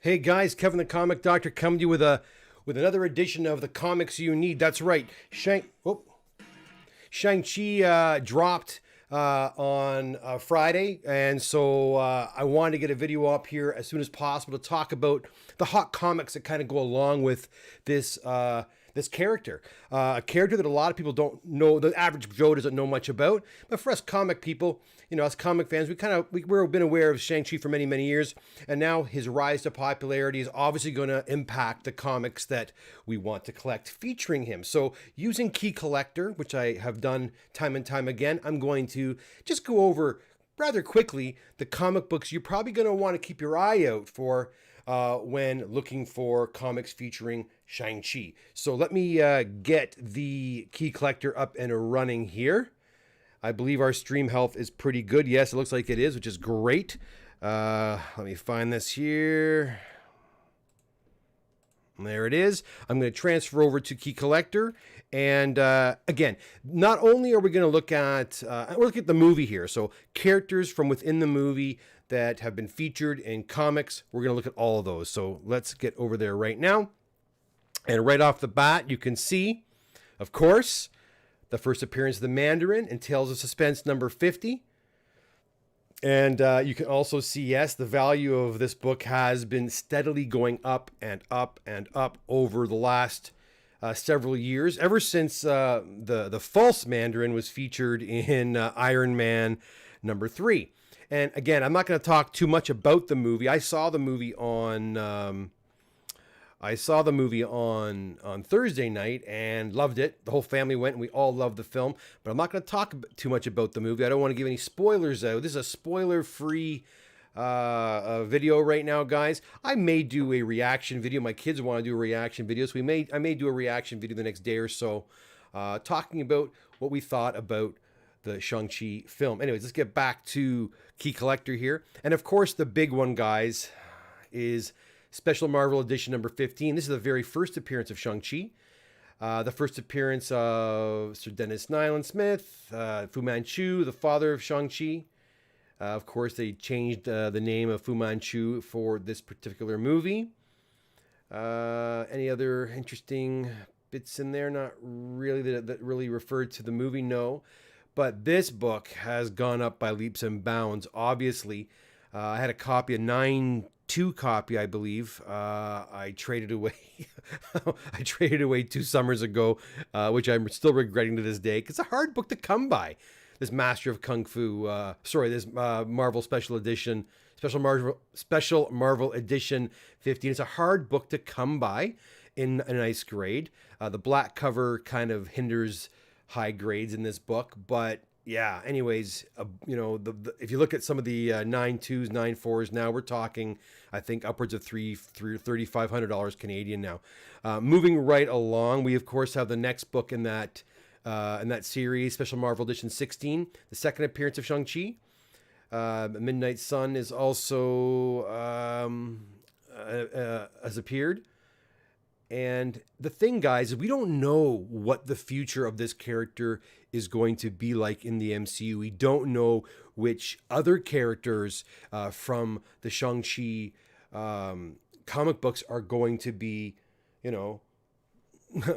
Hey guys, Kevin the Comic Doctor coming to you with another edition of the comics you need. That's right, Shang-Chi dropped on Friday, and so I wanted to get a video up here as soon as possible to talk about the hot comics that kind of go along with this character. A character that a lot of people don't know, the average Joe doesn't know much about. But for us comic people, us comic fans, we've been aware of Shang-Chi for many, many years. And now his rise to popularity is obviously going to impact the comics that we want to collect featuring him. So using Key Collector, which I have done time and time again, I'm going to just go over rather quickly the comic books you're probably going to want to keep your eye out for when looking for comics featuring Shang-Chi. So let me get the Key Collector up and running here. I believe our stream health is pretty good. Yes, it looks like it is, which is great. Let me find this here. There it is. I'm going to transfer over to Key Collector. And again, not only are we going to look at the movie here, so characters from within the movie that have been featured in comics, we're going to look at all of those. So let's get over there right now. And right off the bat, you can see, of course, the first appearance of the Mandarin in Tales of Suspense number 50. And you can also see, yes, the value of this book has been steadily going up and up and up over the last several years, ever since the false Mandarin was featured in Iron Man number 3. And again, I'm not going to talk too much about the movie. I saw the movie on Thursday night and loved it. The whole family went and we all loved the film. But I'm not going to talk too much about the movie. I don't want to give any spoilers out. This is a spoiler-free video right now, guys. I may do a reaction video. My kids want to do a reaction video, so I may do a reaction video the next day or so, talking about what we thought about the Shang-Chi film. Anyways, let's get back to Key Collector here. And of course, the big one, guys, is Special Marvel Edition number 15. This is the very first appearance of Shang-Chi. The first appearance of Sir Dennis Nayland Smith, Fu Manchu, the father of Shang-Chi. Of course, they changed the name of Fu Manchu for this particular movie. Any other interesting bits in there? Not really that really referred to the movie, no. But this book has gone up by leaps and bounds, obviously. I had a copy, a 9.2 copy, I believe. I traded away. I traded away 2 summers ago, which I'm still regretting to this day. It's a hard book to come by. This Master of Kung Fu. This Marvel Special Edition, Special Marvel Edition 15. It's a hard book to come by in a nice grade. The black cover kind of hinders high grades in this book, but yeah, anyways, if you look at some of the 9.2s, 9.4s, now we're talking, I think, upwards of $3,500 Canadian now. Moving right along, we of course have the next book in that series, Special Marvel Edition 16, the second appearance of Shang-Chi. Midnight Sun is also has appeared. And the thing, guys, is we don't know what the future of this character is going to be like in the MCU. We don't know which other characters from the Shang-Chi comic books are going to be,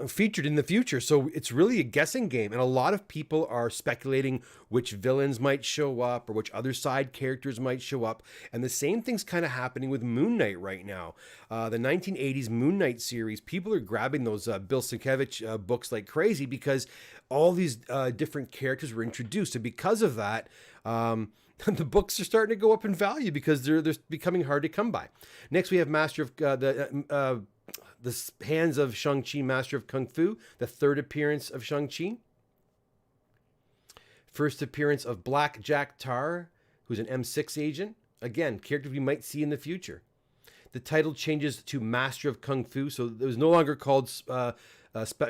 featured in the future. So it's really a guessing game. And a lot of people are speculating which villains might show up or which other side characters might show up. And the same thing's kind of happening with Moon Knight right now. The 1980s Moon Knight series, people are grabbing those Bill Sienkiewicz books like crazy because all these different characters were introduced. And because of that, the books are starting to go up in value because they're becoming hard to come by. Next, we have Master of the Hands of Shang-Chi, Master of Kung Fu, the third appearance of Shang-Chi. First appearance of Black Jack Tar, who's an M6 agent. Again, character we might see in the future. The title changes to Master of Kung Fu, so it was no longer called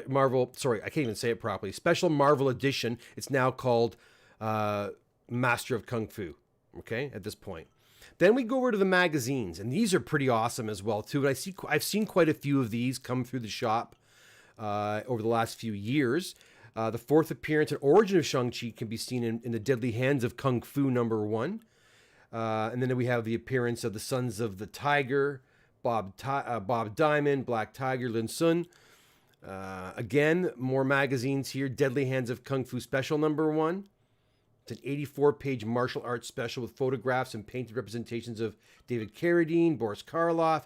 Marvel. Sorry, I can't even say it properly. Special Marvel Edition. It's now called Master of Kung Fu. Okay, at this point. Then we go over to the magazines, and these are pretty awesome as well too. And I've seen quite a few of these come through the shop over the last few years. The fourth appearance and origin of Shang-Chi can be seen in the Deadly Hands of Kung Fu number 1. And then we have the appearance of the Sons of the Tiger, Bob Diamond, Black Tiger, Lin Sun. Again, more magazines here. Deadly Hands of Kung Fu Special #1. It's an 84-page martial arts special with photographs and painted representations of David Carradine, Boris Karloff,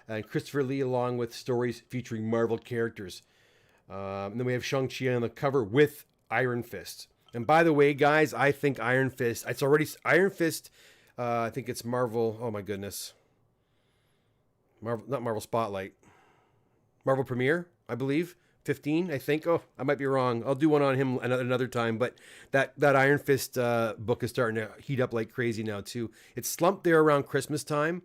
and Christopher Lee, along with stories featuring Marvel characters. And then we have Shang-Chi on the cover with Iron Fist. And by the way, guys, I think Iron Fist, it's already Iron Fist. I think it's Marvel. Oh my goodness. Not Marvel Spotlight. Marvel Premiere, I believe. 15, I think. Oh, I might be wrong. I'll do one on him another time. But that Iron Fist book is starting to heat up like crazy now too. It slumped there around Christmas time,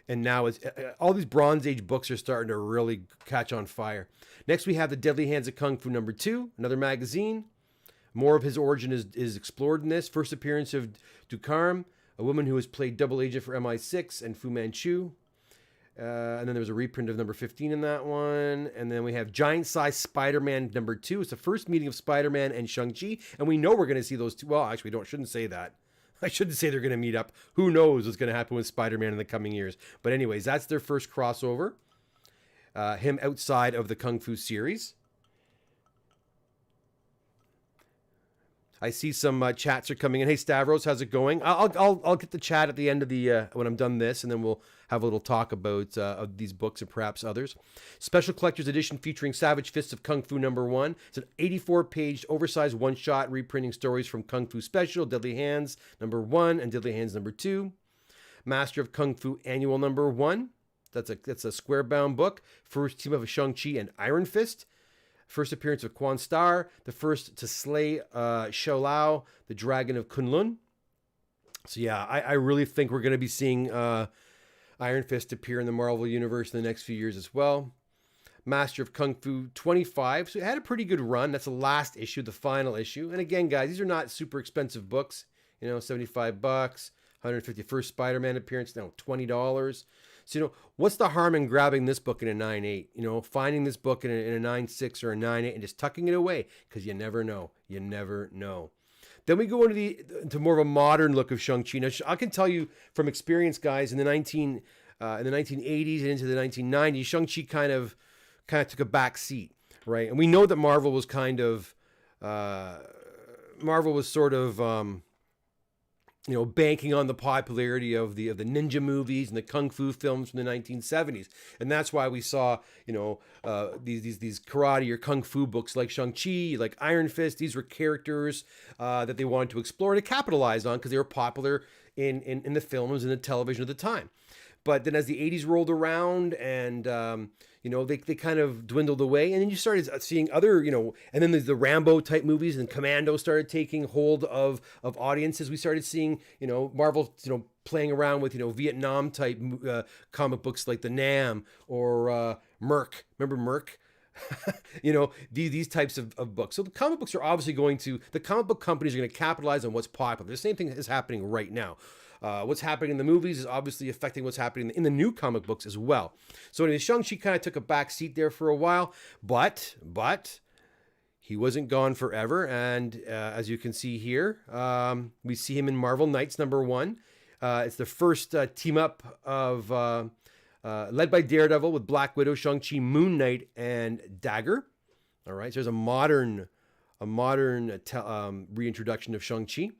and now it's all these Bronze Age books are starting to really catch on fire. Next, we have the Deadly Hands of Kung Fu #2, another magazine. More of his origin is explored in this. First appearance of Dukarm, a woman who has played double agent for MI6 and Fu Manchu. And then there was a reprint of #15 in that one. And then we have Giant Size Spider-Man #2. It's the first meeting of Spider-Man and Shang-Chi. And we know we're going to see those two. Well, actually, shouldn't say that. I shouldn't say they're going to meet up. Who knows what's going to happen with Spider-Man in the coming years. But anyways, that's their first crossover. Him outside of the Kung Fu series. I see some chats are coming in. Hey Stavros, how's it going? I'll get the chat at the end of the when I'm done this, and then we'll have a little talk about of these books and perhaps others. Special Collector's Edition featuring Savage Fists of Kung Fu #1. It's an 84-page oversized one-shot reprinting stories from Kung Fu Special, Deadly Hands #1 and Deadly Hands #2. Master of Kung Fu Annual #1. That's a square-bound book. First team of Shang-Chi and Iron Fist. First appearance of Quan Star, the first to slay Xiao Lao, the Dragon of Kunlun. So yeah, I really think we're going to be seeing Iron Fist appear in the Marvel Universe in the next few years as well. Master of Kung Fu 25. So it had a pretty good run. That's the last issue, the final issue. And again, guys, these are not super expensive books. You know, $75, 151st Spider-Man appearance, now $20. So, you know, what's the harm in grabbing this book in a 9.8? You know, finding this book in a 9.6 or a 9.8 and just tucking it away, because you never know. You never know. Then we go into more of a modern look of Shang-Chi. Now, I can tell you from experience, guys, in the 1980s and into the 1990s, Shang-Chi kind of took a back seat, right? And we know that Marvel was sort of banking on the popularity of the ninja movies and the kung fu films from the 1970s, and that's why we saw these karate or kung fu books like Shang-Chi, like Iron Fist. These were characters that they wanted to explore and to capitalize on because they were popular in the films and the television at the time. But then as the 80s rolled around and they kind of dwindled away, and then you started seeing other, and then there's the Rambo type movies and Commando started taking hold of audiences. We started seeing, Marvel, playing around with, Vietnam type comic books like the Nam or Merc. Remember Merc? These types of books. So the comic books are obviously the comic book companies are going to capitalize on what's popular. The same thing is happening right now. What's happening in the movies is obviously affecting what's happening in the new comic books as well. So anyway, Shang-Chi kind of took a back seat there for a while, but he wasn't gone forever. And as you can see here, we see him in Marvel Knights #1. It's the first team up of led by Daredevil with Black Widow, Shang-Chi, Moon Knight, and Dagger. All right, so there's a modern reintroduction of Shang-Chi.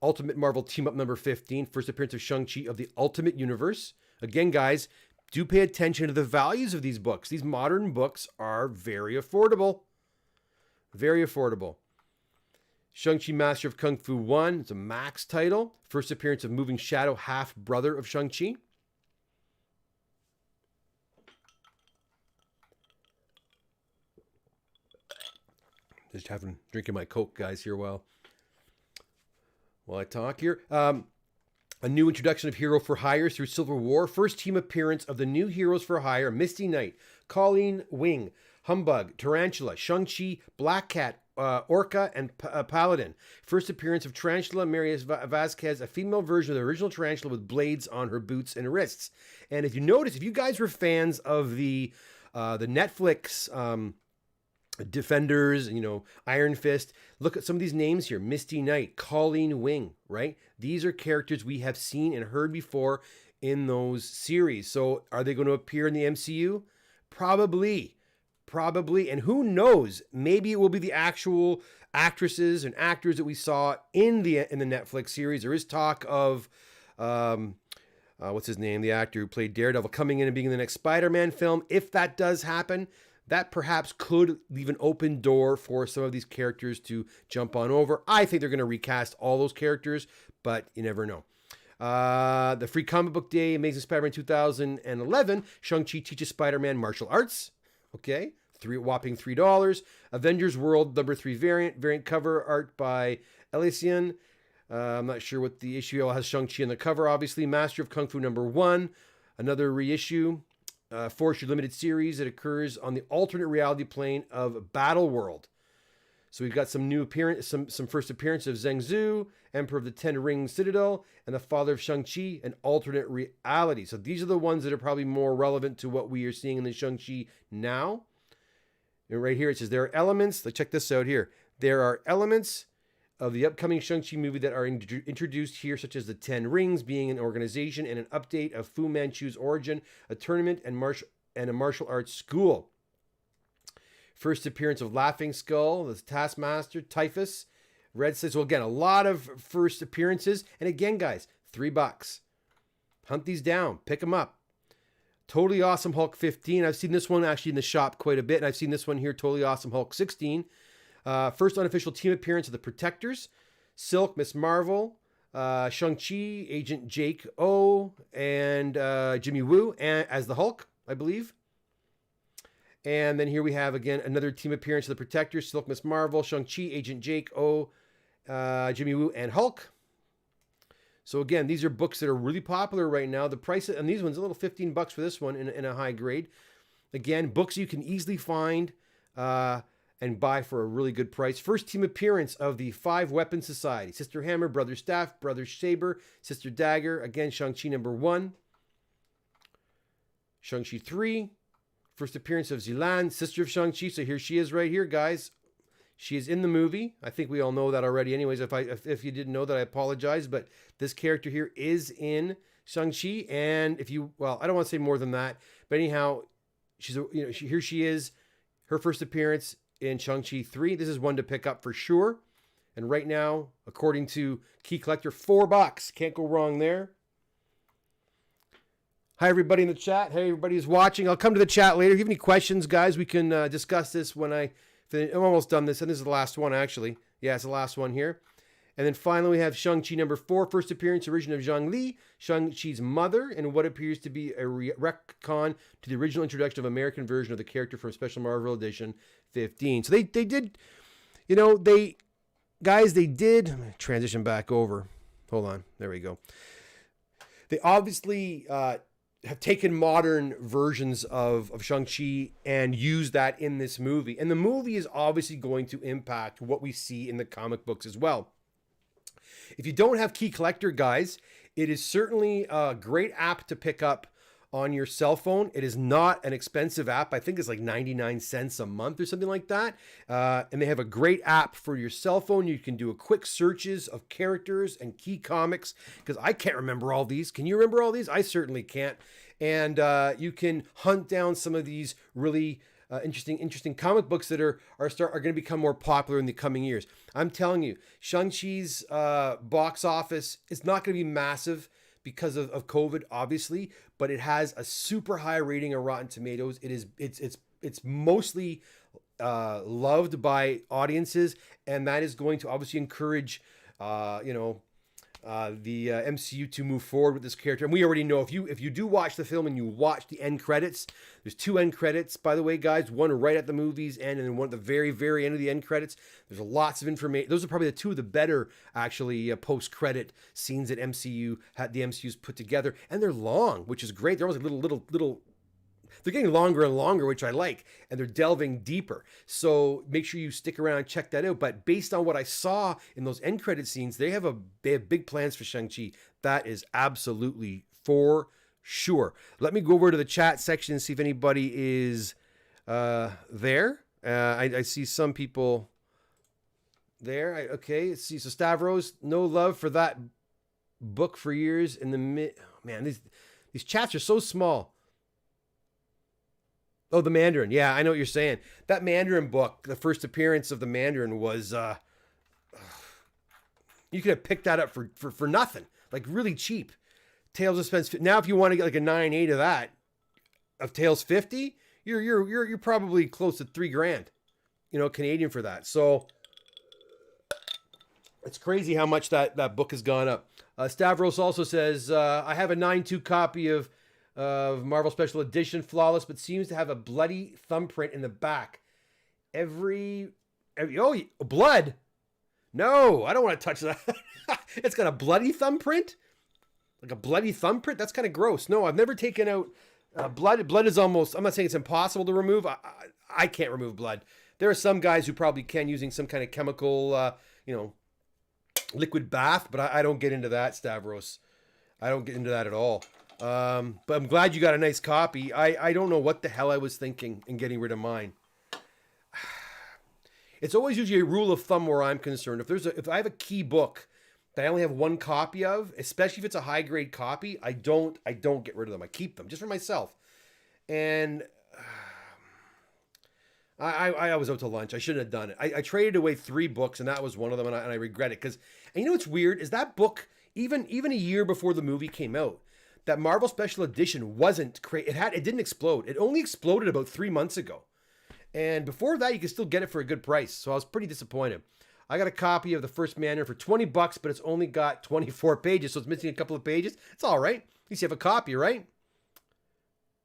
Ultimate Marvel Team Up #15, first appearance of Shang-Chi of the Ultimate Universe. Again, guys, do pay attention to the values of these books. These modern books are very affordable. Very affordable. Shang-Chi Master of Kung Fu 1, it's a Max title. First appearance of Moving Shadow, half-brother of Shang-Chi. Just drinking my Coke, guys, here while I talk here. A new introduction of Hero for Hire through Civil War. First team appearance of the new Heroes for Hire: Misty Knight, Colleen Wing, Humbug, Tarantula, Shang-Chi, Black Cat, Orca, and Paladin. First appearance of Tarantula, Marius Vasquez, a female version of the original Tarantula with blades on her boots and wrists. And if you guys were fans of the Netflix Defenders, Iron Fist, look at some of these names here: Misty Knight, Colleen Wing, right? These are characters we have seen and heard before in those series. So are they going to appear in the MCU? Probably. And who knows? Maybe it will be the actual actresses and actors that we saw in the Netflix series. There is talk of what's his name, the actor who played Daredevil, coming in and being in the next Spider-Man film. If that does happen, that perhaps could leave an open door for some of these characters to jump on over. I think they're going to recast all those characters, but you never know. The Free Comic Book Day, Amazing Spider-Man 2011, Shang-Chi teaches Spider-Man martial arts. Okay, whopping $3. Avengers World #3 variant cover art by Elysian. I'm not sure what the issue has. Shang-Chi on the cover, obviously. Master of Kung Fu #1, another reissue. Four-issue limited series that occurs on the alternate reality plane of Battle World. So we've got some new appearance, some first appearance of Zheng Zhu, Emperor of the Ten Rings Citadel, and the father of Shang-Chi, an alternate reality. So these are the ones that are probably more relevant to what we are seeing in the Shang-Chi now. And right here it says there are elements. Let's check this out here. There are elements of the upcoming Shang-Chi movie that are introduced here, such as the Ten Rings being an organization and an update of Fu Manchu's origin, a tournament, and a martial arts school. First appearance of Laughing Skull, the Taskmaster, Typhus, Red Six. So again, a lot of first appearances. And again, guys, $3. Hunt these down. Pick them up. Totally Awesome Hulk 15. I've seen this one actually in the shop quite a bit. And I've seen this one here, Totally Awesome Hulk 16. First unofficial team appearance of the Protectors, Silk, Miss Marvel, Shang-Chi, Agent Jake O, and Jimmy Woo as the Hulk, I believe. And then here we have, again, another team appearance of the Protectors, Silk, Miss Marvel, Shang-Chi, Agent Jake O, Jimmy Woo, and Hulk. So again, these are books that are really popular right now. The price on these ones, a little $15 for this one in a high grade. Again, books you can easily find and buy for a really good price. First team appearance of the Five Weapon Society. Sister Hammer, Brother Staff, Brother Saber, Sister Dagger. Again, Shang-Chi #1. Shang-Chi 3. First appearance of Zilan, sister of Shang-Chi. So here she is right here, guys. She is in the movie. I think we all know that already anyways. If you didn't know that, I apologize. But this character here is in Shang-Chi. And I don't want to say more than that. But anyhow, here she is. Her first appearance in Shang-Chi 3. This is one to pick up for sure. And right now, according to Key Collector, $4. Can't go wrong there. Hi, everybody in the chat. Hey, everybody who's watching. I'll come to the chat later. If you have any questions, guys, we can discuss this when I finish. I'm almost done this, and this is the last one, actually. Yeah, it's the last one here. And then finally, we have Shang-Chi #4, first appearance, origin of Zhang Li, Shang-Chi's mother, and what appears to be a retcon to the original introduction of American version of the character from Special Marvel Edition 15. So they did, they did, I'm going to transition back over. Hold on. There we go. They obviously have taken modern versions of Shang-Chi and used that in this movie. And the movie is obviously going to impact what we see in the comic books as well. If you don't have Key Collector, guys, it is certainly a great app to pick up on your cell phone. It is not an expensive app. I think it's like 99 cents a month or something like that. And they have a great app for your cell phone. You can do a quick searches of characters and key comics, because I can't remember all these. Can you remember all these? I certainly can't. And you can hunt down some of these really interesting comic books that are going to become more popular in the coming years. I'm telling you, Shang-Chi's box office is not going to be massive because of COVID, obviously, but it has a super high rating on Rotten Tomatoes. It's mostly loved by audiences, and that is going to obviously encourage the MCU to move forward with this character. And we already know, if you do watch the film and you watch the end credits, there's 2 end credits, by the way, guys, one right at the movie's end and then one at the very, very end of the end credits. There's lots of information. Those are probably the 2 of the better, actually, post-credit scenes that the MCU's put together. And they're long, which is great. They're almost like little they're getting longer and longer, which I like, and they're delving deeper. So make sure you stick around and check that out. But based on what I saw in those end credit scenes, they have big plans for Shang-Chi. That is absolutely for sure. Let me go over to the chat section and see if anybody is there. I see some people there. Okay, let's see. So Stavros, no love for that book for years in the man, these chats are so small. Oh, the Mandarin. Yeah, I know what you're saying. That Mandarin book, the first appearance of the Mandarin was, you could have picked that up for nothing, like really cheap. Tales of Suspense. Now, if you want to get like a 9.8 of that, of Tales 50, you're probably close to $3,000, Canadian for that. So it's crazy how much that book has gone up. Stavros also says, I have a 9.2 copy of Marvel Special Edition, flawless, but seems to have a bloody thumbprint in the back. Every blood. No, I don't want to touch that. It's got a bloody thumbprint? Like a bloody thumbprint? That's kind of gross. No, I've never taken out blood. Blood is almost, I'm not saying it's impossible to remove. I can't remove blood. There are some guys who probably can using some kind of chemical, liquid bath, but I don't get into that, Stavros. I don't get into that at all. But I'm glad you got a nice copy. I don't know what the hell I was thinking in getting rid of mine. It's always usually a rule of thumb where I'm concerned. If I have a key book that I only have one copy of, especially if it's a high grade copy, I don't get rid of them. I keep them just for myself. And I was out to lunch. I shouldn't have done it. I traded away 3 books, and that was one of them, and I regret it. And you know what's weird is that book, even a year before the movie came out, that Marvel Special Edition wasn't it didn't explode. It only exploded about 3 months ago. And before that, you could still get it for a good price. So I was pretty disappointed. I got a copy of the first Mandarin for $20, but it's only got 24 pages, so it's missing a couple of pages. It's all right. At least you have a copy, right?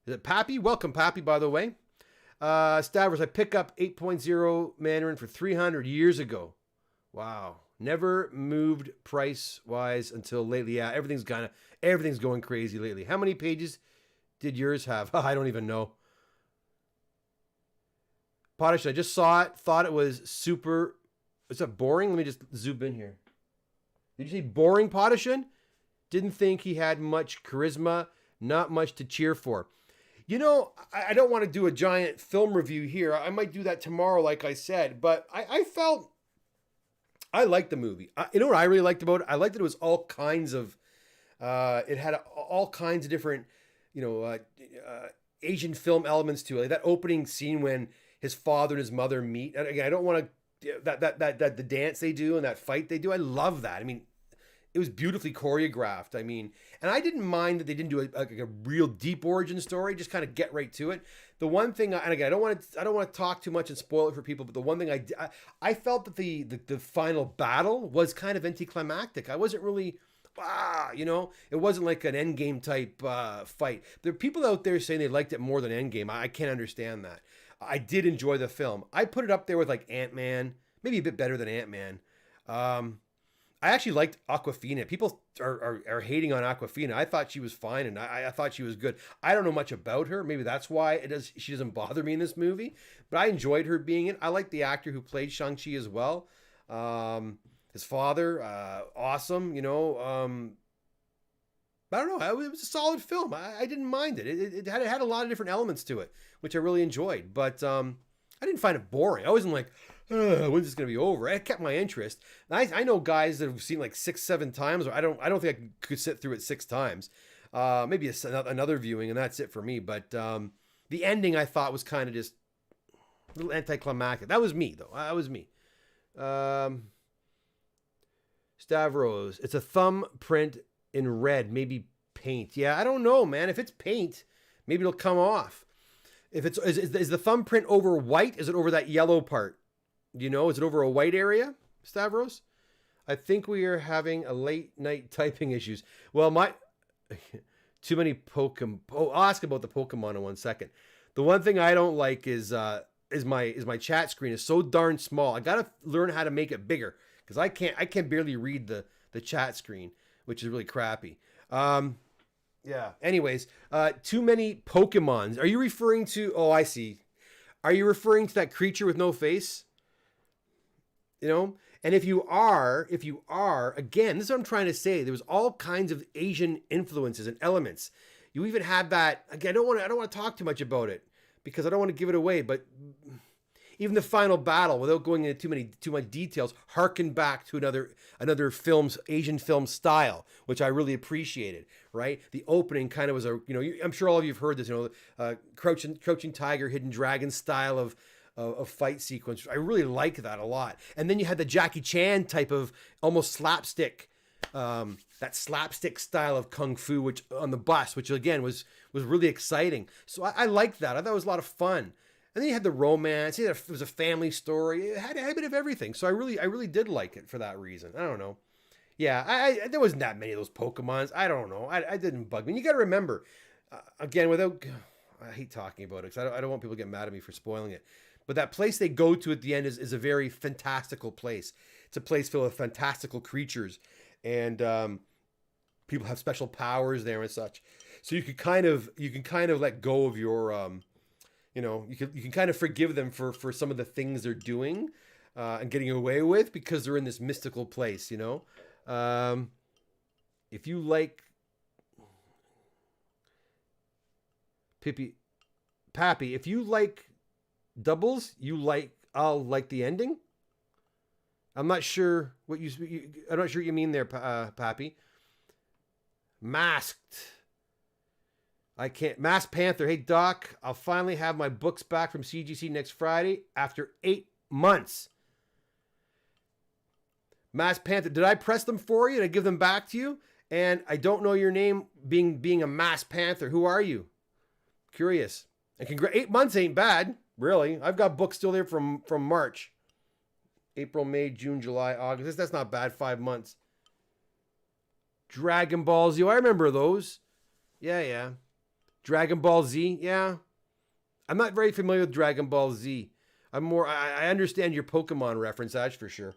Is it Pappy? Welcome, Pappy, by the way. Stavros, I pick up 8.0 Mandarin for 300 years ago. Wow. Never moved price-wise until lately. Yeah, everything's going crazy lately. How many pages did yours have? I don't even know. Potash, I just saw it. Thought it was super. Is that boring? Let me just zoom in here. Did you say boring, Potashin? Didn't think he had much charisma. Not much to cheer for. I don't want to do a giant film review here. I might do that tomorrow, like I said. But I felt I liked the movie. You know what I really liked about it? I liked that it was all kinds of. It had all kinds of different, Asian film elements to it. Like that opening scene when his father and his mother meet. And again, I don't want to that the dance they do and that fight they do. I love that. I mean, it was beautifully choreographed. I mean, and I didn't mind that they didn't do a real deep origin story. Just kind of get right to it. The one thing, and again, I don't want to talk too much and spoil it for people. But the one thing I felt that the final battle was kind of anticlimactic. I wasn't really. It wasn't like an Endgame type fight. There are people out there saying they liked it more than Endgame. I can't understand that. I did enjoy the film. I put it up there with like Ant-Man, maybe a bit better than Ant-Man. I actually liked Awkwafina. People are hating on Awkwafina. I thought she was fine, and I thought she was good. I don't know much about her. Maybe that's why she doesn't bother me in this movie. But I enjoyed her being in. I like the actor who played Shang-Chi as well. His father, awesome. I don't know. It was a solid film. I didn't mind it. It had a lot of different elements to it, which I really enjoyed. But I didn't find it boring. I wasn't like, when's this going to be over? It kept my interest. I know guys that have seen like 6, 7 times. Or I don't think I could sit through it 6 times. Maybe another viewing, and that's it for me. But the ending I thought was kind of just a little anticlimactic. That was me, though. That was me. Stavros, it's a thumbprint in red, maybe paint. Yeah, I don't know, man. If it's paint, maybe it'll come off. If it's is the thumbprint over white? Is it over that yellow part? Is it over a white area, Stavros? I think we are having a late night typing issues. Well, too many Pokemon. Oh, I'll ask about the Pokemon in 1 second. The one thing I don't like is my chat screen is so darn small. I gotta learn how to make it bigger because I can't barely read the chat screen, which is really crappy. Yeah. Anyways, too many Pokemons. Are you referring to? Oh, I see. Are you referring to that creature with no face? And if you are, again, this is what I'm trying to say. There was all kinds of Asian influences and elements. You even had that. Again, I don't want to talk too much about it because I don't want to give it away. But even the final battle, without going into too much details, harkened back to another film's Asian film style, which I really appreciated. Right, the opening kind of was I'm sure all of you have heard this, crouching tiger, hidden dragon style of fight sequence. I really like that a lot. And then you had the Jackie Chan type of almost slapstick, that slapstick style of kung fu, which on the bus, which again was really exciting. So I liked that. I thought it was a lot of fun. And then you had the romance. It was a family story. It had a bit of everything. So I really did like it for that reason. I don't know. Yeah, I there wasn't that many of those Pokemons. I don't know. I didn't bug me. And you got to remember, again, I hate talking about it because I don't want people to get mad at me for spoiling it. But that place they go to at the end is a very fantastical place. It's a place full of fantastical creatures, and people have special powers there and such. So you can kind of let go of your, you can kind of forgive them for some of the things they're doing and getting away with because they're in this mystical place. If you like Pappy, if you like doubles, I'll like the ending. I'm not sure what I'm not sure what you mean there, Pappy. Masked. I can't. Masked Panther. Hey, Doc, I'll finally have my books back from CGC next Friday after 8 months. Masked Panther. Did I press them for you? Did I give them back to you? And I don't know your name being a Masked Panther. Who are you? Curious. And 8 months ain't bad, really. I've got books still there from March. April, May, June, July, August. That's not bad. 5 months. Dragon Ball Z. Oh, I remember those. Yeah. Dragon Ball Z. Yeah. I'm not very familiar with Dragon Ball Z. I understand your Pokemon reference, that's for sure.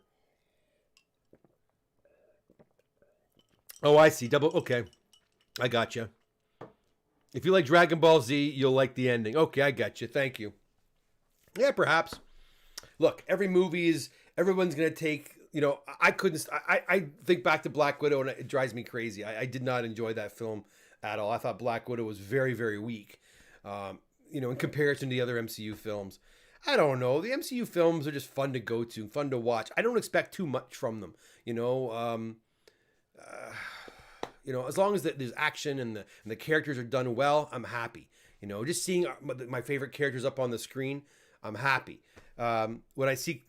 Oh, I see. Okay. I got you. If you like Dragon Ball Z, you'll like the ending. Okay, I got you. Thank you. Yeah, perhaps. Look, everyone's going to take, I think back to Black Widow and it drives me crazy. I did not enjoy that film at all. I thought Black Widow was very, very weak, in comparison to the other MCU films. I don't know. The MCU films are just fun to go to, fun to watch. I don't expect too much from them, as long as there's action and the characters are done well, I'm happy. Just seeing my favorite characters up on the screen, I'm happy. When I see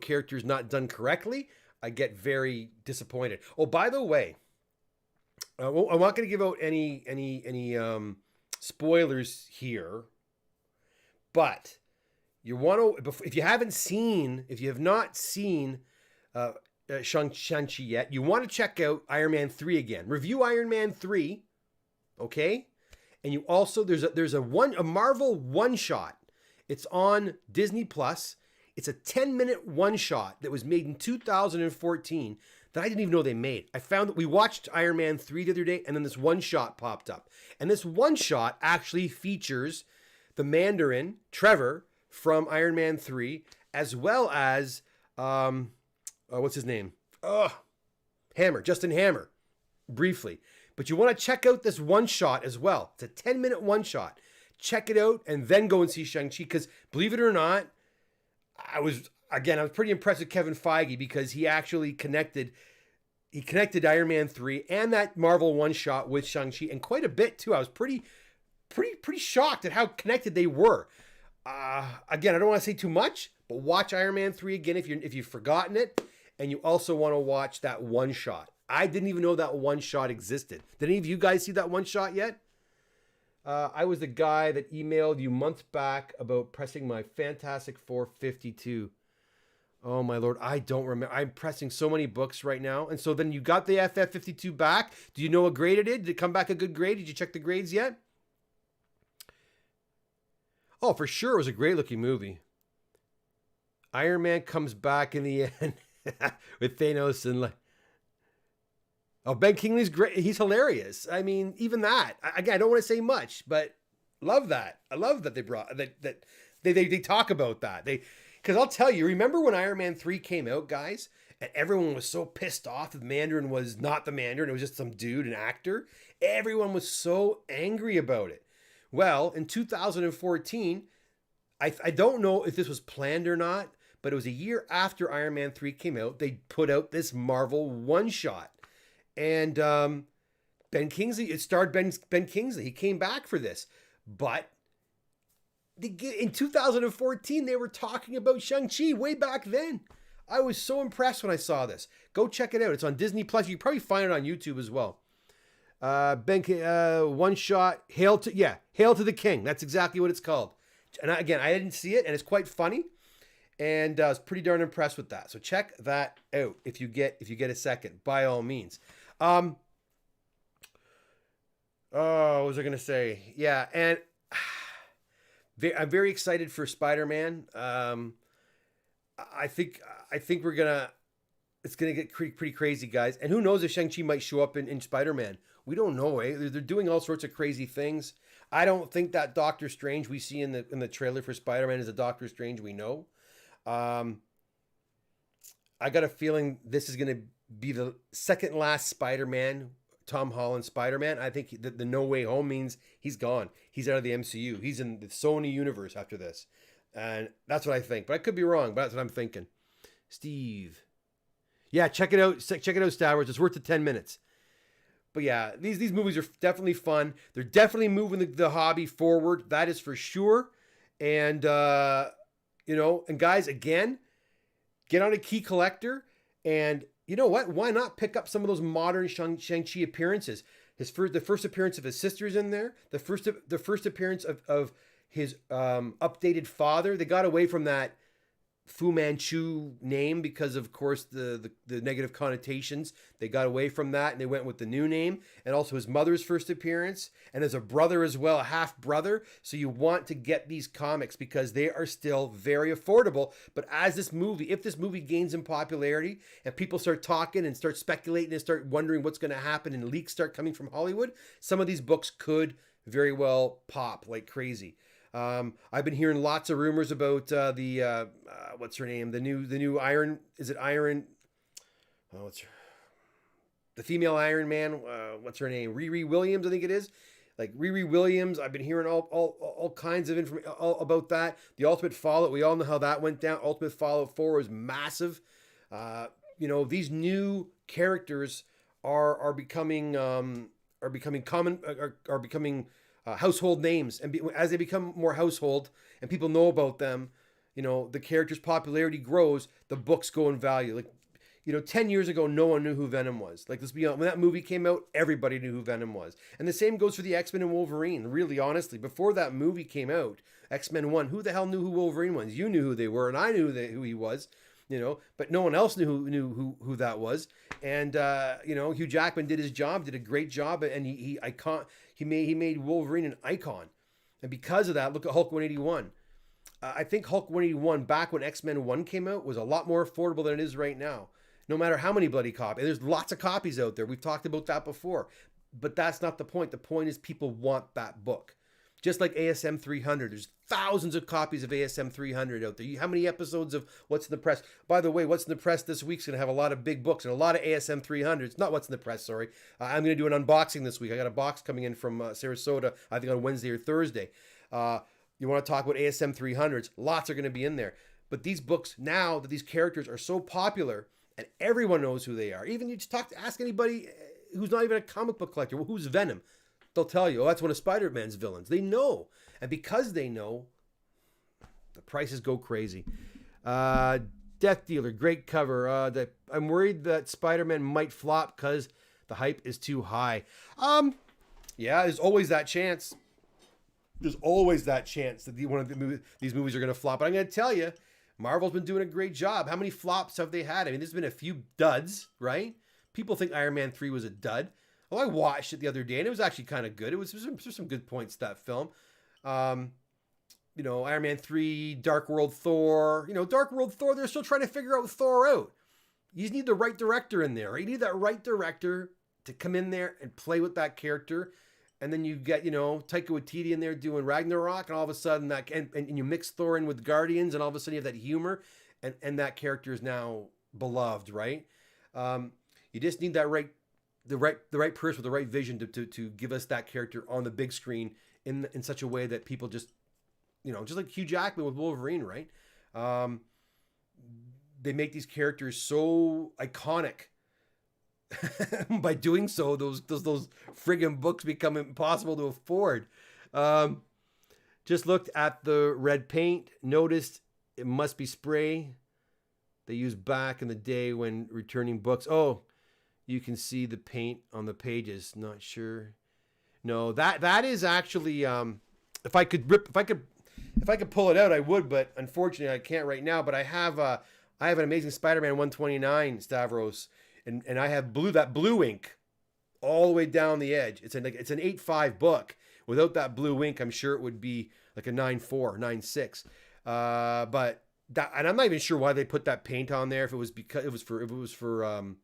characters not done correctly, I get very disappointed. Oh, by the way, I'm not going to give out any spoilers here, but if you have not seen Shang-Chi yet, you want to check out Iron Man 3 again. Review Iron Man 3, okay? And you also there's a Marvel one shot. It's on Disney Plus. It's a 10-minute one shot that was made in 2014 that I didn't even know they made. I found that we watched Iron Man 3 the other day, and then this one shot popped up. And this one shot actually features the Mandarin, Trevor, from Iron Man 3, as well as what's his name? Justin Hammer, briefly. But you want to check out this one shot as well. It's a 10-minute one shot. Check it out and then go and see Shang-Chi, because believe it or not, I was pretty impressed with Kevin Feige because he actually connected Iron Man 3 and that Marvel one shot with Shang-Chi, and quite a bit too. I was pretty shocked at how connected they were. Again, I don't want to say too much, but watch Iron Man 3 again if you've forgotten it, and you also want to watch that one shot. I didn't even know that one shot existed. Did any of you guys see that one shot yet? I was the guy that emailed you months back about pressing my Fantastic Four 52. Oh my Lord, I don't remember. I'm pressing so many books right now. And so then you got the FF52 back. Do you know what grade it is? Did it come back a good grade? Did you check the grades yet? Oh, for sure. It was a great looking movie. Iron Man comes back in the end with Thanos and Ben Kingsley's great. He's hilarious. I mean, even that. Again, I don't want to say much, but love that. I love that they brought that they talk about that. Because I'll tell you, remember when Iron Man 3 came out, guys, and everyone was so pissed off that the Mandarin was not the Mandarin, it was just some dude, an actor. Everyone was so angry about it. Well, in 2014, I don't know if this was planned or not, but it was a year after Iron Man 3 came out. They put out this Marvel one shot. And Ben Kingsley, it starred Ben Kingsley. He came back for this. But in 2014, they were talking about Shang-Chi way back then. I was so impressed when I saw this. Go check it out. It's on Disney Plus. You can probably find it on YouTube as well. One shot. Hail to the King. That's exactly what it's called. And again, I didn't see it, and it's quite funny. And I was pretty darn impressed with that. So check that out if you get a second, by all means. Oh, what was I gonna say? Yeah, and I'm very excited for Spider-Man. I think it's gonna get pretty crazy, guys. And who knows if Shang-Chi might show up in Spider-Man? We don't know. They're doing all sorts of crazy things. I don't think that Doctor Strange we see in the trailer for Spider-Man is a Doctor Strange we know. I got a feeling this is gonna be the second last Spider-Man. Tom Holland Spider-Man. I think the No Way Home means he's gone. He's out of the MCU. He's in the Sony universe after this. And that's what I think. But I could be wrong, but that's what I'm thinking. Steve. Yeah, check it out. Check it out, Star Wars. It's worth the 10 minutes. But yeah, these movies are definitely fun. They're definitely moving the hobby forward. That is for sure. And, and guys, again, get on a Key Collector. And you know what? Why not pick up some of those modern Shang-Chi appearances? The first appearance of his sister's in there. The first appearance of his updated father. They got away from that Fu Manchu name because, of course, the negative connotations. They got away from that and they went with the new name. And also his mother's first appearance. And as a brother as well, a half brother. So you want to get these comics because they are still very affordable. But if this movie gains in popularity and people start talking and start speculating and start wondering what's going to happen and leaks start coming from Hollywood, some of these books could very well pop like crazy. I've been hearing lots of rumors about what's her name? The new Iron. Is it Iron? Oh, the female Iron Man? What's her name? Riri Williams, I think it is. Like Riri Williams. I've been hearing all kinds of information about that. The Ultimate Fallout. We all know how that went down. Ultimate Fallout 4 was massive. These new characters are becoming common. Are becoming household names, and as they become more household and people know about them, the character's popularity grows, the books go in value. Like, 10 years ago, no one knew who Venom was. Like, let's be honest, when that movie came out, everybody knew who Venom was. And the same goes for the X-Men and Wolverine. Really, honestly, before that movie came out, X-Men 1, who the hell knew who Wolverine was? You knew who they were, and I knew who he was. But no one else knew who that was. And Hugh Jackman did his job, did a great job, and he made Wolverine an icon. And because of that, look at Hulk 181. I think Hulk 181 back when X-Men 1 came out was a lot more affordable than it is right now. No matter how many bloody copies. There's lots of copies out there. We've talked about that before. But that's not the point. The point is people want that book. Just like ASM 300. There's thousands of copies of ASM 300 out there. How many episodes of What's in the Press? By the way, What's in the Press this week's going to have a lot of big books and a lot of ASM 300s. Not What's in the Press, sorry. I'm going to do an unboxing this week. I got a box coming in from Sarasota, I think on Wednesday or Thursday. You want to talk about ASM 300s? Lots are going to be in there. But these books, now that these characters are so popular and everyone knows who they are, even you just ask anybody who's not even a comic book collector, well, who's Venom? They'll tell you, oh, that's one of Spider-Man's villains. They know. And because they know, the prices go crazy. Death Dealer, great cover. I'm worried that Spider-Man might flop because the hype is too high. Yeah, there's always that chance. There's always that chance that these movies are going to flop. But I'm going to tell you, Marvel's been doing a great job. How many flops have they had? I mean, there's been a few duds, right? People think Iron Man 3 was a dud. Well, I watched it the other day, and it was actually kind of good. There's some good points to that film. Iron Man 3, Dark World Thor. Dark World Thor, they're still trying to figure out Thor out. You just need the right director in there, right? You need that right director to come in there and play with that character. And then you get, Taika Waititi in there doing Ragnarok, and all of a sudden and you mix Thor in with Guardians, and all of a sudden you have that humor, and that character is now beloved, right? You just need that the right person with the right vision to give us that character on the big screen in such a way that people just just like Hugh Jackman with Wolverine, right? Um, they make these characters so iconic. By doing so, those friggin' books become impossible to afford. Um, just looked at the red paint, noticed it must be spray they used back in the day when returning books. Oh, you can see the paint on the pages. Not sure. No, that is actually if I could pull it out, I would, but unfortunately I can't right now. But I have an Amazing Spider-Man 129, Stavros, and I have that blue ink all the way down the edge. It's an 8.5 book. Without that blue ink, I'm sure it would be like a 9.4, 9.6. But that, and I'm not even sure why they put that paint on there. If it was because it was for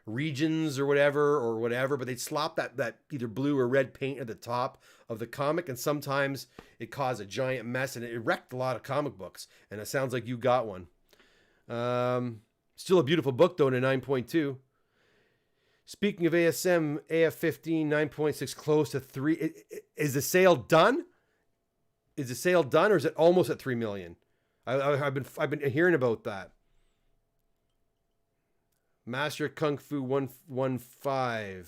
regions or whatever, but they'd slop that either blue or red paint at the top of the comic, and sometimes it caused a giant mess, and it wrecked a lot of comic books. And it sounds like you got one. Still a beautiful book though, in a 9.2. Speaking of ASM, AF15 9.6 close to 3. Is the sale done? Is the sale done, or is it almost at 3 million? I've been hearing about that. Master Kung Fu 115.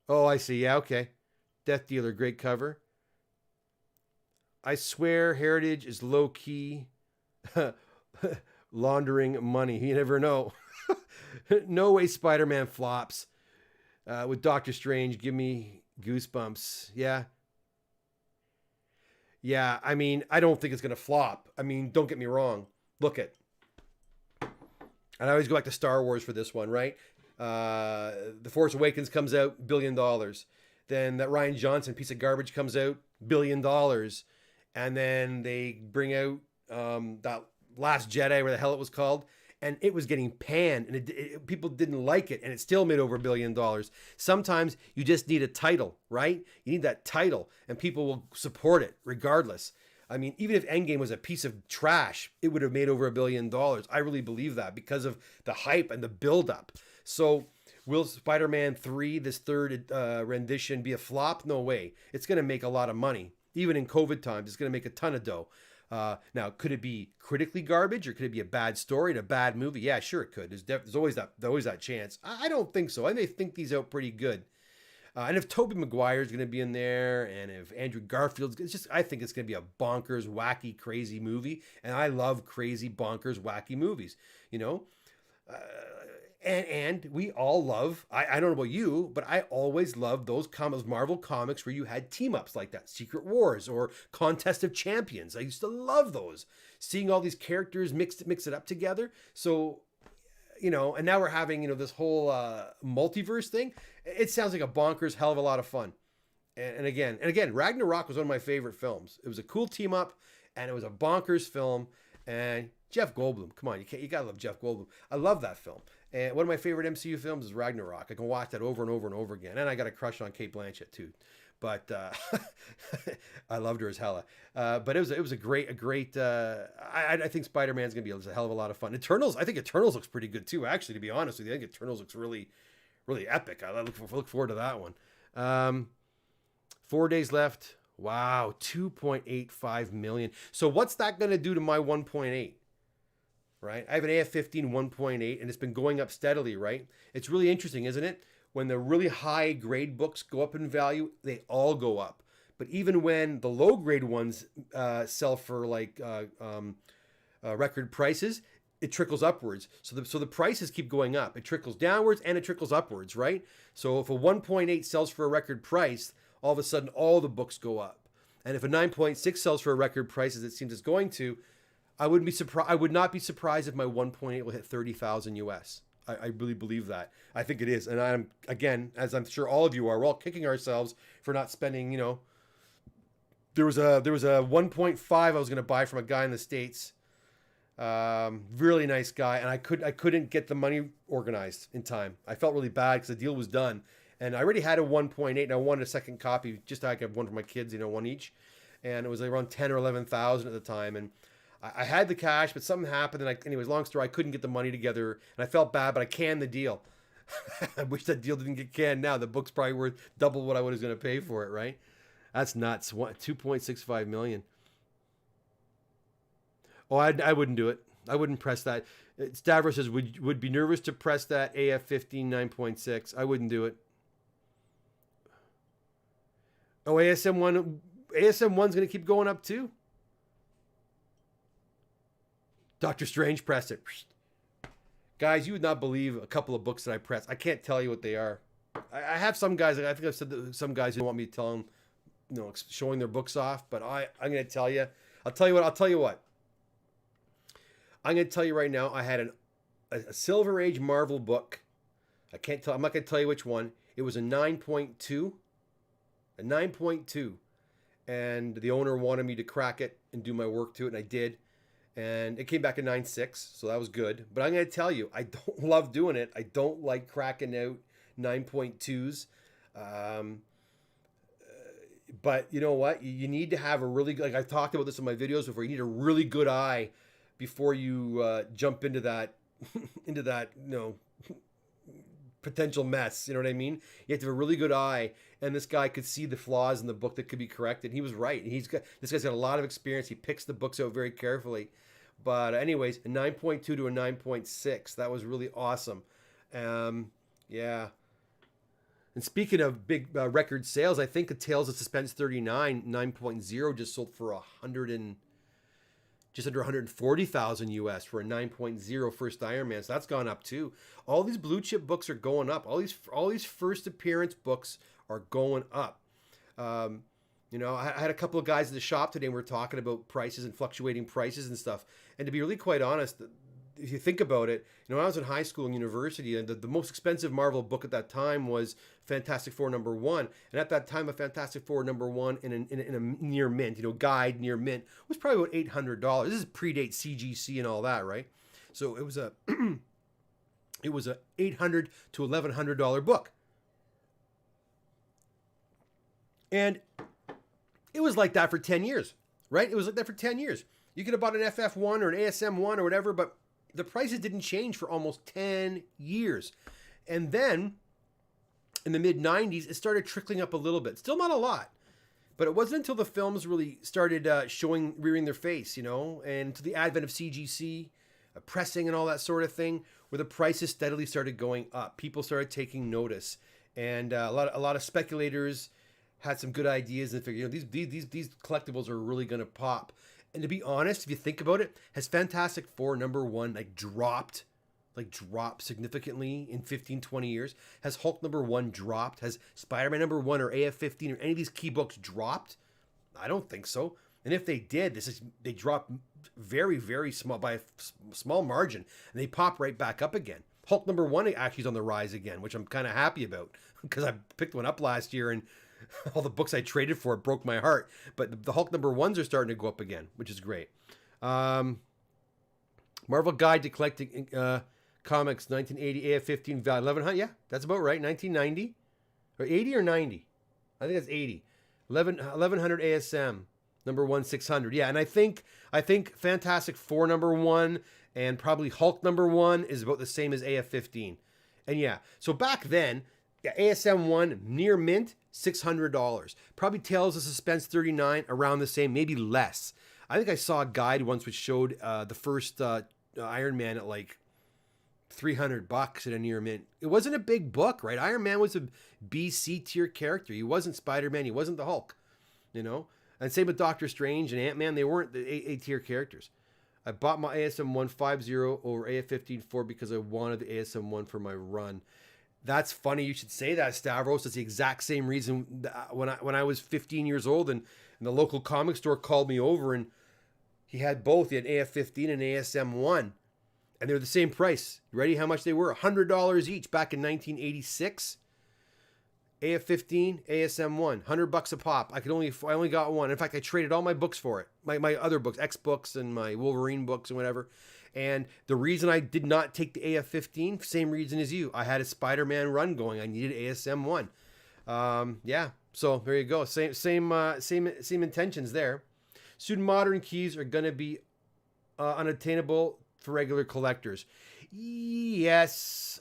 Oh, I see. Yeah, okay. Death Dealer, great cover. I swear Heritage is low key laundering money. You never know. No way Spider-Man flops. With Doctor Strange, give me goosebumps. Yeah. Yeah, I mean, I don't think it's going to flop. I mean, don't get me wrong. Look at. And I always go back to Star Wars for this one, right? The Force Awakens comes out, $1 billion. Then that Rian Johnson piece of garbage comes out, $1 billion. And then they bring out that Last Jedi, where the hell it was called. And it was getting panned, and people didn't like it, and it still made over $1 billion. Sometimes you just need a title, right? You need that title, and people will support it regardless. I mean, even if Endgame was a piece of trash, it would have made over $1 billion. I really believe that because of the hype and the buildup. So will Spider-Man 3, this third rendition, be a flop? No way. It's going to make a lot of money. Even in COVID times, it's going to make a ton of dough. Now, could it be critically garbage, or could it be a bad story and a bad movie? Yeah, sure it could. There's always that chance. I don't think so. I may think these out pretty good. And if Tobey Maguire is going to be in there, and if Andrew Garfield's, I think it's going to be a bonkers, wacky, crazy movie. And I love crazy, bonkers, wacky movies. And we all love, I don't know about you, but I always loved those Marvel comics where you had team-ups like that, Secret Wars or Contest of Champions. I used to love those. Seeing all these characters mix it up together. So, and now we're having, this whole multiverse thing. It sounds like a bonkers hell of a lot of fun. And again, Ragnarok was one of my favorite films. It was a cool team-up, and it was a bonkers film. And Jeff Goldblum, come on, you gotta love Jeff Goldblum. I love that film. And one of my favorite MCU films is Ragnarok. I can watch that over and over and over again. And I got a crush on Kate Blanchett too. But I loved her as hella. But it was a great. I think Spider-Man's gonna be a hell of a lot of fun. I think Eternals looks pretty good too. Actually, to be honest with you, I think Eternals looks really, really epic. I look forward to that one. 4 days left. Wow, 2.85 million. So what's that gonna do to my 1.8? Right? I have an AF15 1.8, and it's been going up steadily, right? It's really interesting, isn't it? When the really high grade books go up in value, they all go up. But even when the low grade ones sell for record prices, it trickles upwards. So the prices keep going up. It trickles downwards and it trickles upwards, right? So if a 1.8 sells for a record price, all of a sudden all the books go up. And if a 9.6 sells for a record price, as it seems it's going to, I would not be surprised if my 1.8 will hit 30,000 US. I really believe that. I think it is. And I'm, again, as I'm sure all of you are, we're all kicking ourselves for not spending, there was a 1.5 I was going to buy from a guy in the States. Really nice guy. And I couldn't get the money organized in time. I felt really bad because the deal was done. And I already had a 1.8 and I wanted a second copy just so I could have one for my kids, one each. And it was around 10 or 11,000 at the time. And I had the cash, but something happened, and anyways, long story, I couldn't get the money together, and I felt bad, but I canned the deal. I wish that deal didn't get canned now. The book's probably worth double what I was going to pay for it, right? That's nuts. 2.65 million. Oh, I wouldn't do it. I wouldn't press that. Stavros says, would be nervous to press that AF-15 9.6. I wouldn't do it. Oh, ASM1's going to keep going up too. Doctor Strange pressed it. Guys, you would not believe a couple of books that I pressed. I can't tell you what they are. I have some guys, I think I've said that some guys who want me to tell them, showing their books off, but I'm going to tell you. I'll tell you what. I'm going to tell you right now, I had a Silver Age Marvel book. I'm not going to tell you which one. It was a 9.2. A 9.2. And the owner wanted me to crack it and do my work to it, and I did. And it came back a 9.6, so that was good. But I'm going to tell you, I don't love doing it. I don't like cracking out 9.2s. But you know what? You need to have a really good, like I've talked about this in my videos before, you need a really good eye before you jump into that, potential mess. You know what I mean? You have to have a really good eye, and this guy could see the flaws in the book that could be corrected. He was right. This guy's got a lot of experience. He picks the books out very carefully. But anyways, a 9.2 to a 9.6. That was really awesome. Yeah. And speaking of big record sales, I think the Tales of Suspense 39 9.0 just sold for just under 140,000 US for a 9.0 first Iron Man. So that's gone up too. All these blue chip books are going up. All these first appearance books are going up. I had a couple of guys at the shop today and we were talking about prices and fluctuating prices and stuff. And to be really quite honest, if you think about it, when I was in high school and university, and the most expensive Marvel book at that time was Fantastic Four #1. And at that time, a Fantastic Four #1 in a near mint, guide near mint, was probably about $800. This is predate CGC and all that, right? So it was a $800 to $1,100 book. And it was like that for 10 years, right? It was like that for 10 years. You could have bought an FF1 or an ASM1 or whatever, but the prices didn't change for almost 10 years. And then in the mid-90s, it started trickling up a little bit. Still not a lot. But it wasn't until the films really started rearing their face, and to the advent of CGC, pressing and all that sort of thing, where the prices steadily started going up. People started taking notice. And a lot of speculators had some good ideas and figured, these collectibles are really going to pop. And to be honest, if you think about it, has Fantastic Four #1 dropped significantly in 15, 20 years? Has Hulk #1 dropped? Has Spider-Man #1 or AF-15 or any of these key books dropped? I don't think so. And if they did, they dropped very, very small, by a small margin, and they pop right back up again. Hulk #1 actually is on the rise again, which I'm kind of happy about because I picked one up last year and all the books I traded for it broke my heart. But the Hulk #1s are starting to go up again, which is great. Marvel Guide to Collecting Comics, 1980, AF-15 value 1100. Yeah, that's about right. 1990 or 80 or 90. I think that's 80. 1100 ASM #1 600. Yeah, and I think Fantastic Four #1 and probably Hulk #1 is about the same as AF-15. And yeah, so back then, ASM1 near mint, $600. Probably Tales of Suspense 39 around the same, maybe less. I think I saw a guide once which showed the first Iron Man at like $300 at a near mint. It wasn't a big book, right? Iron Man was a B, C tier character. He wasn't Spider-Man. He wasn't the Hulk, And same with Doctor Strange and Ant-Man. They weren't the A tier characters. I bought my ASM1 50 over AF-15 4 because I wanted the ASM1 for my run. That's funny you should say that, Stavros. That's the exact same reason when I was 15 years old and the local comic store called me over and he had both. He had AF-15 and ASM1. And they were the same price. You ready how much they were? $100 each back in 1986. AF-15, ASM1, $100 a pop. I only got one. In fact, I traded all my books for it. My other books, X books and my Wolverine books and whatever. And the reason I did not take the AF-15, same reason as you. I had a Spider-Man run going. I needed ASM1. Yeah, so there you go. Same intentions there. Student modern keys are going to be unattainable for regular collectors. Yes.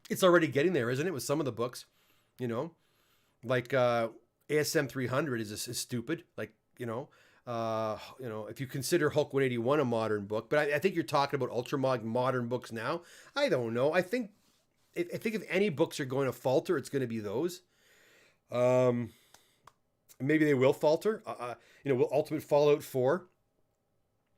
It's already getting there, isn't it? With some of the books, like ASM 300 is stupid. Like, if you consider Hulk 181 a modern book, but I think you're talking about ultra modern books now. I don't know. I think if any books are going to falter, it's going to be those. Maybe they will falter. Will Ultimate Fallout 4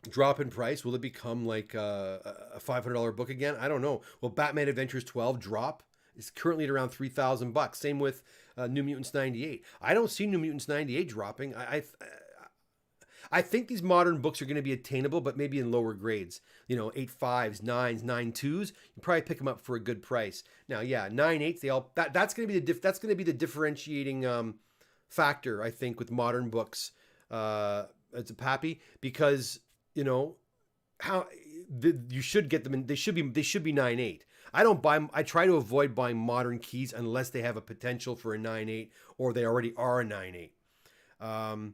drop in price? Will it become like a $500 book again? I don't know. Will Batman Adventures 12 drop? It's currently at around $3,000. Same with New Mutants 98. I don't see New Mutants 98 dropping. I think these modern books are going to be attainable, but maybe in lower grades. 8.5s, 9s, 9.2s. You probably pick them up for a good price. Now, yeah, 9.8s. That's going to be the differentiating factor, I think, with modern books. As a pappy, because you should get them in. They should be 9.8. I try to avoid buying modern keys unless they have a potential for a 9.8 or they already are a 9.8.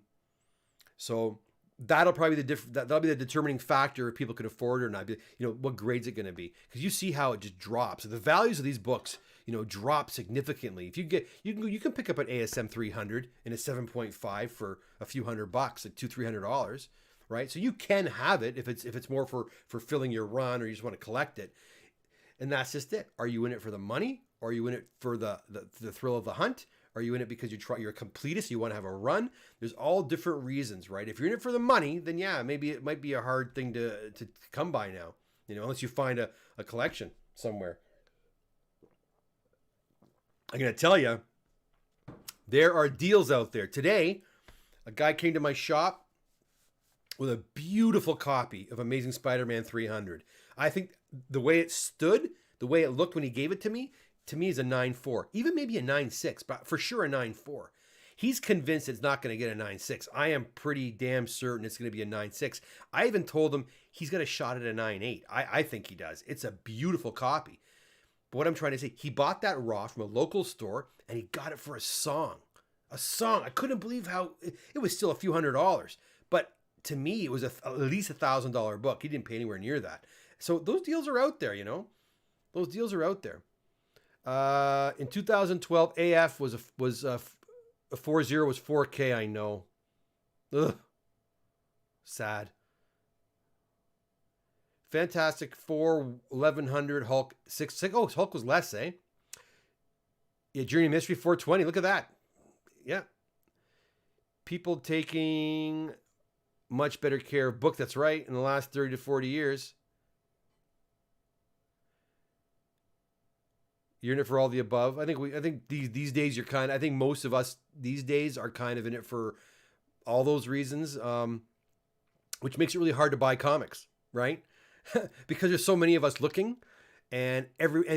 So that'll probably be that'll be the determining factor if people can afford it or not. What grade's it going to be? Because you see how it just drops. So the values of these books, drop significantly. If you can pick up an ASM 300 in a 7.5 for a few $100, like $200-$300, right? So you can have it if it's more for filling your run or you just want to collect it. And that's just it. Are you in it for the money? Or are you in it for the thrill of the hunt? Are you in it because you're a completist, you want to have a run? There's all different reasons, right? If you're in it for the money, then yeah, maybe it might be a hard thing to come by now, unless you find a collection somewhere. I'm going to tell you, there are deals out there. Today, a guy came to my shop with a beautiful copy of Amazing Spider-Man 300. I think the way it stood, the way it looked when he gave it to me is a 9.4, even maybe a 9.6, but for sure a 9.4. He's convinced it's not going to get a 9.6. I am pretty damn certain it's going to be a 9.6. I even told him he's got a shot at a 9.8. I think he does. It's a beautiful copy. But what I'm trying to say, he bought that raw from a local store and he got it for a song. A song. I couldn't believe how it was still a few $100s. But to me, it was at least $1,000 book. He didn't pay anywhere near that. So those deals are out there, Those deals are out there. In 2012, AF was a 4.0 was 4K. I know. Ugh. Sad. Fantastic 4 1100 Hulk 6. Oh, Hulk was less, eh? Yeah, Journey Mystery 420. Look at that. Yeah. People taking much better care of book. That's right. In the last 30 to 40 years. You're in it for all the above. I think these days I think most of us these days are kind of in it for all those reasons, which makes it really hard to buy comics, right? Because there's so many of us looking, and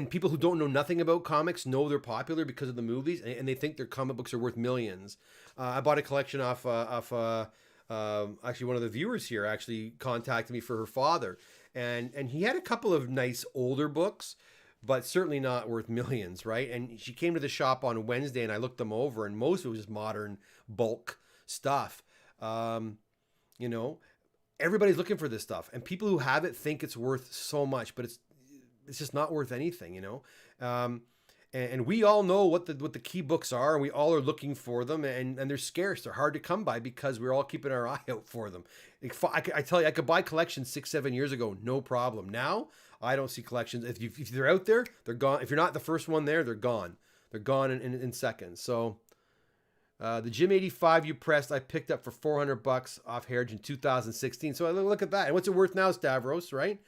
people who don't know nothing about comics know they're popular because of the movies, and they think their comic books are worth millions. I bought a collection off actually one of the viewers here actually contacted me for her father, and he had a couple of nice older books, but certainly not worth millions, right? And she came to the shop on Wednesday, and I looked them over, and most of it was just modern bulk stuff. Everybody's looking for this stuff, and people who have it think it's worth so much, but it's just not worth anything, And we all know what the key books are, and we all are looking for them, and they're scarce. They're hard to come by because we're all keeping our eye out for them. I tell you, I could buy collections 6-7 years ago, no problem. Now, I don't see collections. If they're out there, they're gone. If you're not the first one there, they're gone. They're gone in seconds. So, the Jim 85 you pressed, I picked up for $400 off Heritage in 2016. So look at that. And what's it worth now, Stavros? Right?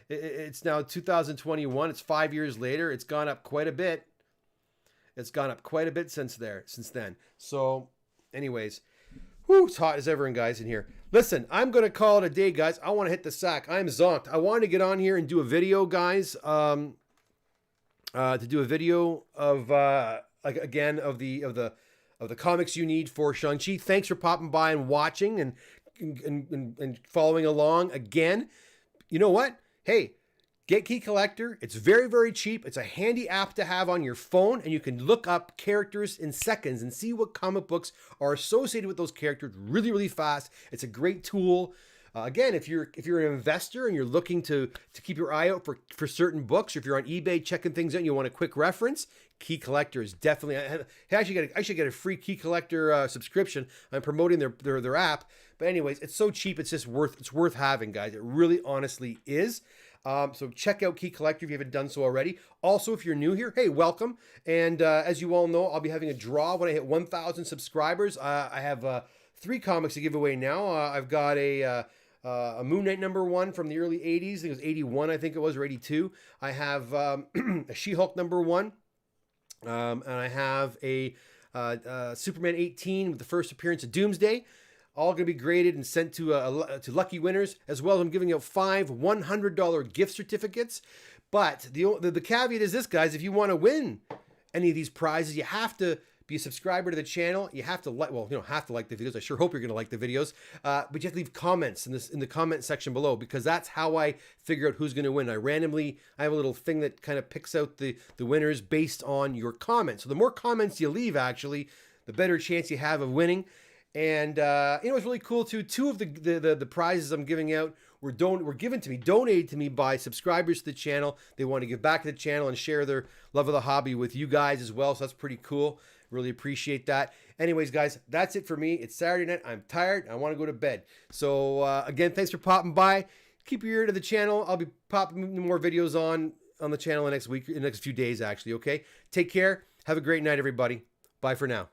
It's now 2021. It's 5 years later. It's gone up quite a bit. It's gone up quite a bit since then. So, anyways, it's hot as ever, guys, in here. Listen, I'm going to call it a day, guys. I want to hit the sack. I'm zonked. I wanted to get on here and do a video, guys. To do a video of the comics you need for Shang-Chi. Thanks for popping by and watching and following along again. You know what? Hey, get Key Collector. It's very, very cheap. It's a handy app to have on your phone, and you can look up characters in seconds and see what comic books are associated with those characters really, really fast. It's a great tool. Again, if you're an investor and you're looking to keep your eye out for certain books, or if you're on eBay checking things out and you want a quick reference, Key Collector is definitely. I should get a free Key Collector subscription. I'm promoting their app, but anyways, it's so cheap. It's just worth having, guys. It really, honestly is. So check out Key Collector if you haven't done so already. Also, if you're new here, hey, welcome. And as you all know, I'll be having a draw when I hit 1,000 subscribers. I have 3 comics to give away now. I've got a Moon Knight #1 from the early 80s. I think it was 81, I think it was, or 82. I have a She-Hulk #1. And I have a Superman 18 with the first appearance of Doomsday. All going to be graded and sent to lucky winners, as well as I'm giving out 5 $100 gift certificates. But the caveat is this, guys: if you want to win any of these prizes, you have to be a subscriber to the channel. You have to like, well, you don't have to like the videos. I sure hope you're going to like the videos. But you have to leave comments in the comment section below, because that's how I figure out who's going to win. I have a little thing that kind of picks out the winners based on your comments. So the more comments you leave, actually, the better chance you have of winning. And it's really cool too. 2 of the prizes I'm giving out were donated to me by subscribers to the channel. They want to give back to the channel and share their love of the hobby with you guys as well. So that's pretty cool. Really appreciate that. Anyways, guys, that's it for me. It's Saturday night. I'm tired. I want to go to bed. So again, thanks for popping by. Keep your ear to the channel. I'll be popping more videos on the channel in the next few days, actually. Okay. Take care. Have a great night, everybody. Bye for now.